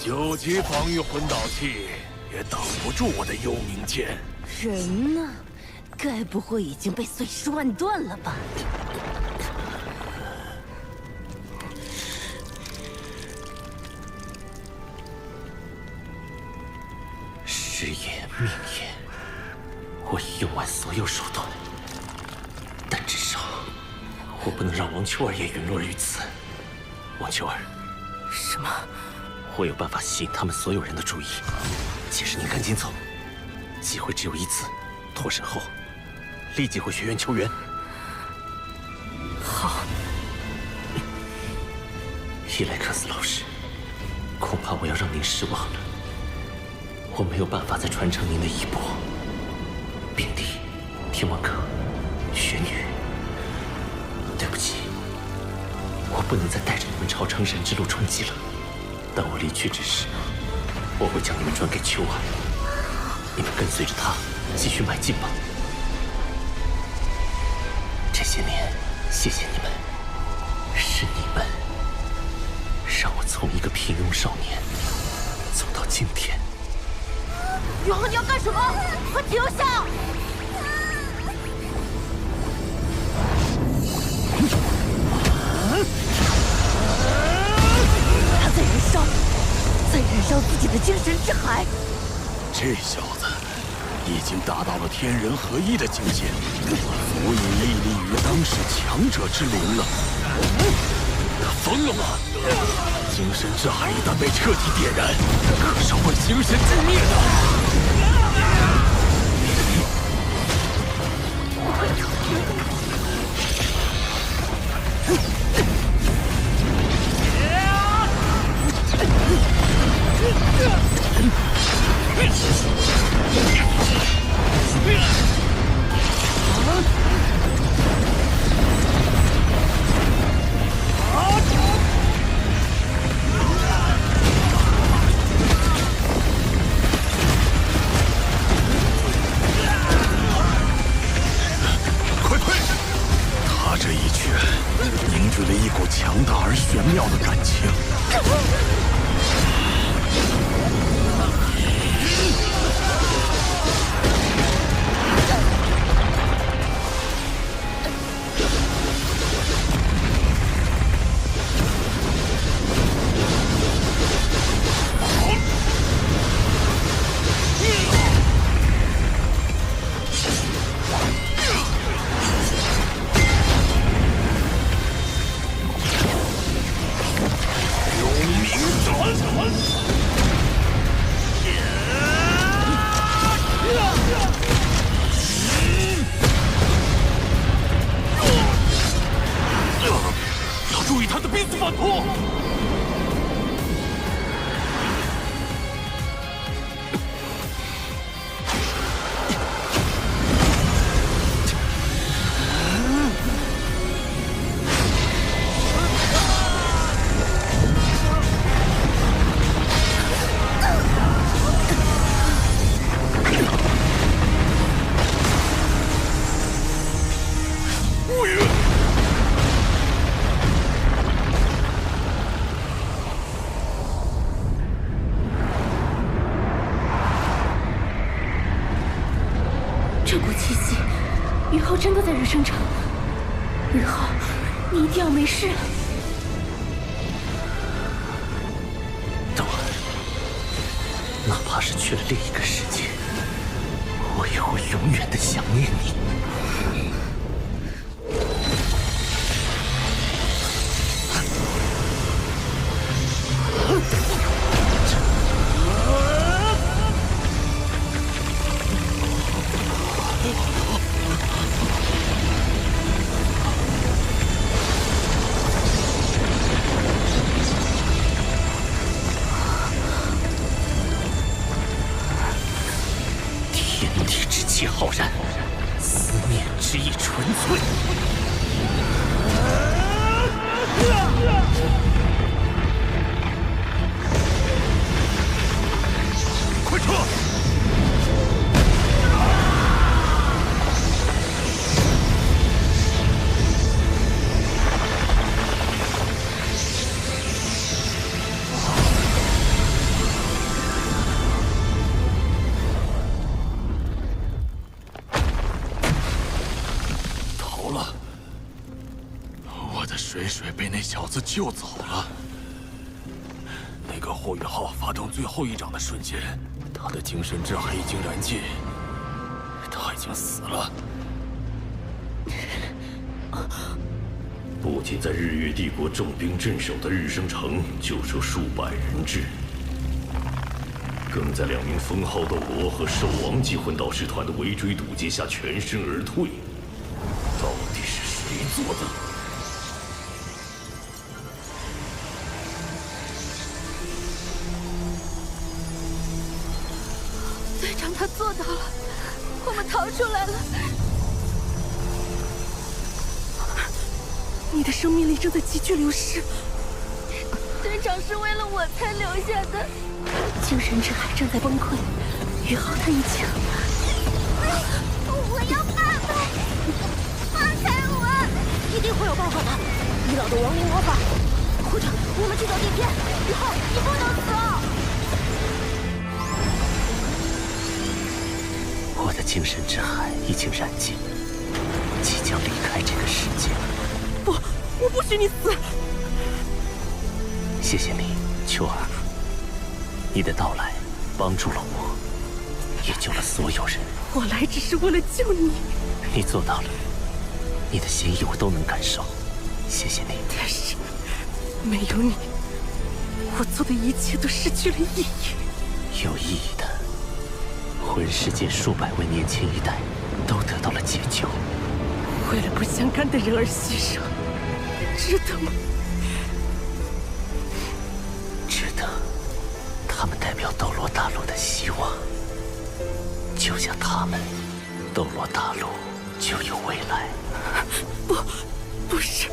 9级防御魂导器也挡不住我的幽冥剑。人呢？该不会已经被碎尸万段了吧？时也，命也，我已用完所有手段，但至少我不能让王秋儿也陨落于此。王秋儿，什么？我有办法吸引他们所有人的注意。届时你赶紧走，机会只有一次。脱身后，立即回学院求援。好。伊莱克斯老师，恐怕我要让您失望了。我没有办法再传承您的衣钵。冰帝、天王阁、雪女，对不起，我不能再带着你们朝成神之路冲击了。当我离去之时，我会将你们转给秋儿，你们跟随着他继续迈进吧。这些年，谢谢你们，是你们让我从一个平庸少年走到今天。云鹤，你要干什么？快停下！他在燃烧，在燃烧自己的精神之海。这小子已经达到了天人合一的境界，足以屹立于当世强者之林了。他疯了吗？精神之海一旦被彻底点燃，可是会形神俱灭的。快退！他这一拳凝聚了一股强大而玄妙的感情。要注意他的濒死反扑！这股气息，雨后真的在人生城。日后，你一定要没事。冬儿，哪怕是去了另一个世界，我也会永远的想念你。天地之气浩然，思念之意纯粹。快撤！水水被那小子救走了。那个霍雨浩发动最后一掌的瞬间，他的精神之海已经燃尽，他已经死了。不仅在日月帝国重兵镇守的日升城救出数百人质，更在2名封号斗罗和兽王级魂导师团的围追堵截下全身而退。到底是谁做的？队长他做到了，我们逃出来了。你的生命力正在急剧流失。队长是为了我才留下的。精神之海正在崩溃，宇浩他已经……我要爸爸，放开我！一定会有办法的。伊朗的亡灵魔法，或者我们去找地片。宇浩，你不能死啊！我的精神之海已经燃尽，即将离开这个世界。不，我不许你死！谢谢你，秋儿。你的到来帮助了我，也救了所有人。我来只是为了救你。你做到了，你的心意我都能感受。谢谢你。但是，没有你，我做的一切都失去了意义。有意义的，魂世界数百位年轻一代都得到了解救。为了不相干的人而牺牲，值得吗？值得。他们代表斗罗大陆的希望，就像他们，斗罗大陆就有未来。不是，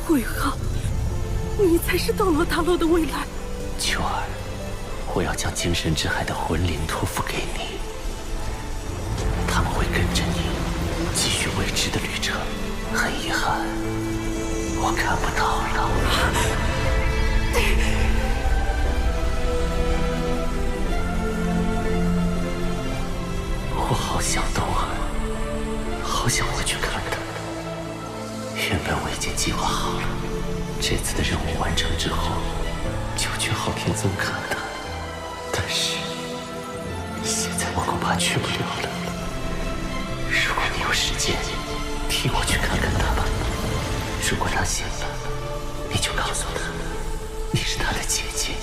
宇浩，你才是斗罗大陆的未来。秋儿，我要将精神之海的魂灵托付给你，他们会跟着你继续未知的旅程。很遗憾，我看不到了。我好想冬儿，好想回去看她。原本我已经计划好了，这次的任务完成之后，就去昊天宗看她。但是现在我恐怕去不了了。如果你有时间，替我去看看她吧。如果她醒了，你就告诉她，你是她的姐姐。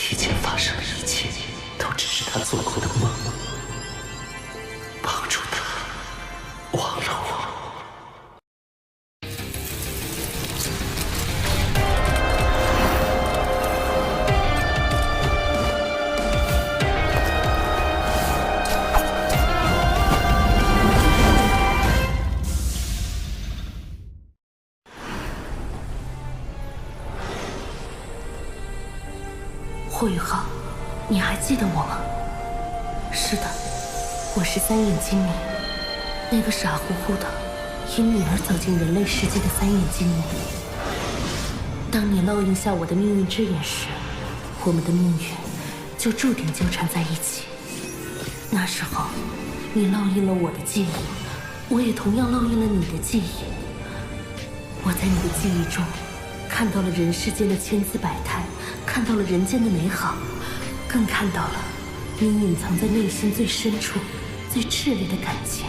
以前发生的一切，都只是她做过的梦。帮助她忘了我。霍雨浩，你还记得我吗？是的，我是三眼精灵，那个傻乎乎的因你而走进人类世界的三眼精灵。当你烙印下我的命运之眼时，我们的命运就注定纠缠在一起。那时候，你烙印了我的记忆，我也同样烙印了你的记忆。我在你的记忆中看到了人世间的千姿百态，看到了人间的美好，更看到了你隐藏在内心最深处、最炽烈的感情。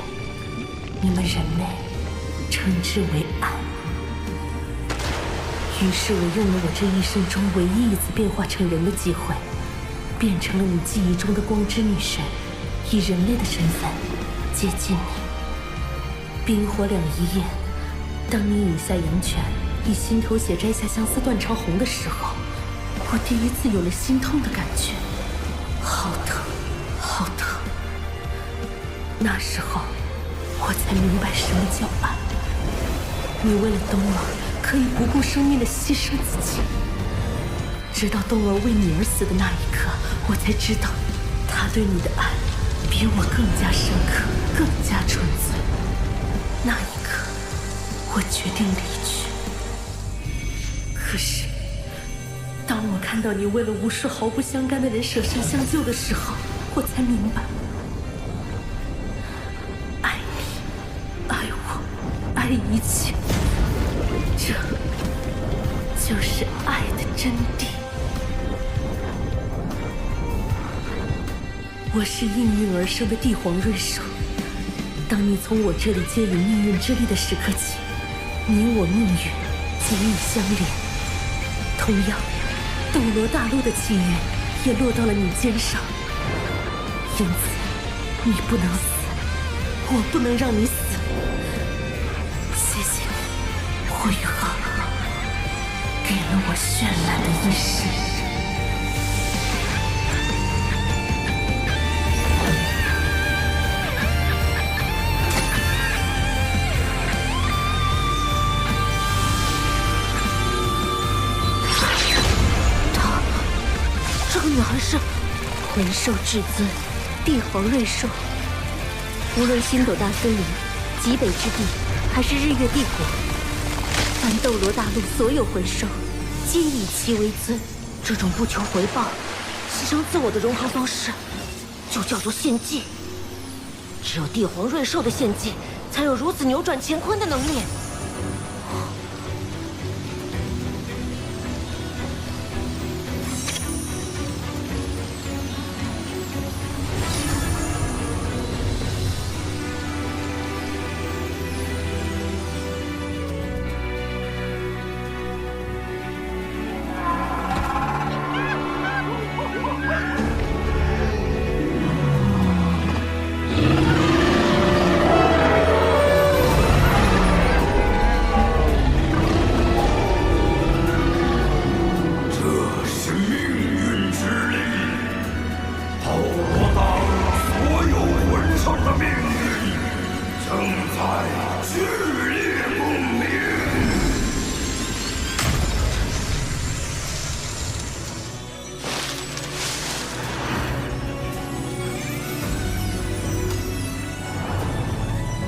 你们人类称之为爱。于是我用了我这一生中唯一一次变化成人的机会，变成了你记忆中的光之女神，以人类的身份接近你。冰火两仪眼，当你饮下阳泉，以心头血摘下相思断肠红的时候，我第一次有了心痛的感觉，好疼，好疼。那时候，我才明白什么叫爱。你为了冬儿，可以不顾生命的牺牲自己。直到冬儿为你而死的那一刻，我才知道，他对你的爱比我更加深刻，更加纯粹。那一刻，我决定离去。可是，当我看到你为了无数毫不相干的人舍身相救的时候，我才明白，爱你，爱我，爱一切，就是爱的真谛。我是应运而生的帝皇瑞兽。当你从我这里接引命运之力的时刻起，你我命运紧密相连。同样，斗罗大陆的气运也落到了你肩上。因此，你不能死，我不能让你死。谢谢你，霍雨浩，给了我绚烂的一生。这个女孩是魂兽至尊，帝皇瑞兽。无论星斗大森林、极北之地，还是日月帝国，凡斗罗大陆所有魂兽，皆以其为尊。这种不求回报、牺牲自我的融合方式，就叫做献祭。只有帝皇瑞兽的献祭，才有如此扭转乾坤的能力。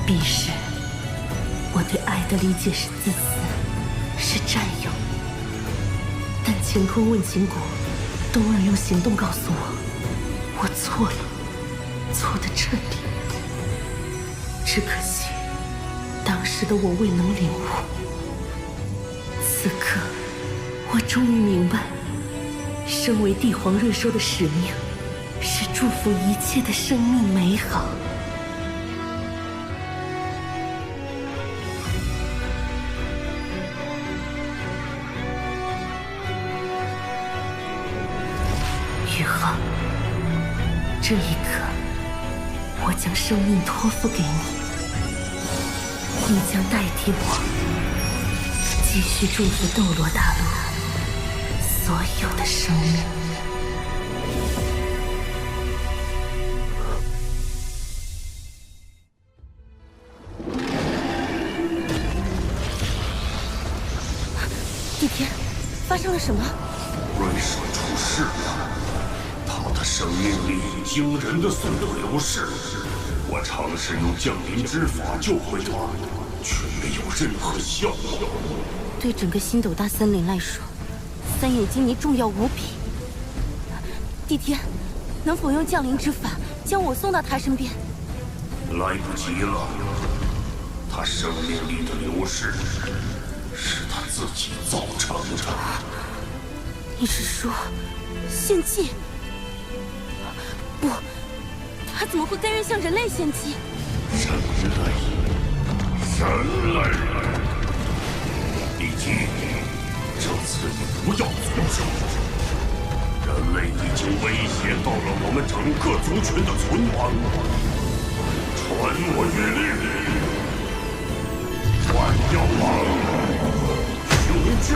彼时，我对爱的理解是自私，是占有。但乾坤问情谷，东儿用行动告诉我，我错了，错得彻底。只可惜，当时的我未能领悟。此刻，我终于明白，身为帝皇瑞兽的使命，是祝福一切的生命美好。宇浩，这一刻，我将生命托付给你，你将代替我，继续祝福斗罗大陆所有的生命。帝天，发生了什么？瑞兽出事了。他的生命力惊人的速度流逝，我尝试用降临之法救回他，却没有任何效果。对整个星斗大森林来说，三眼金泥重要无比。帝天，能否用降临之法将我送到他身边？来不及了，他生命力的流逝是他自己造成的。你是说献祭？不，他怎么会甘愿向人类献祭？人类！帝姬，这次你不要阻止。人类已经威胁到了我们整个族群的存亡。传我谕令，万妖王，求君！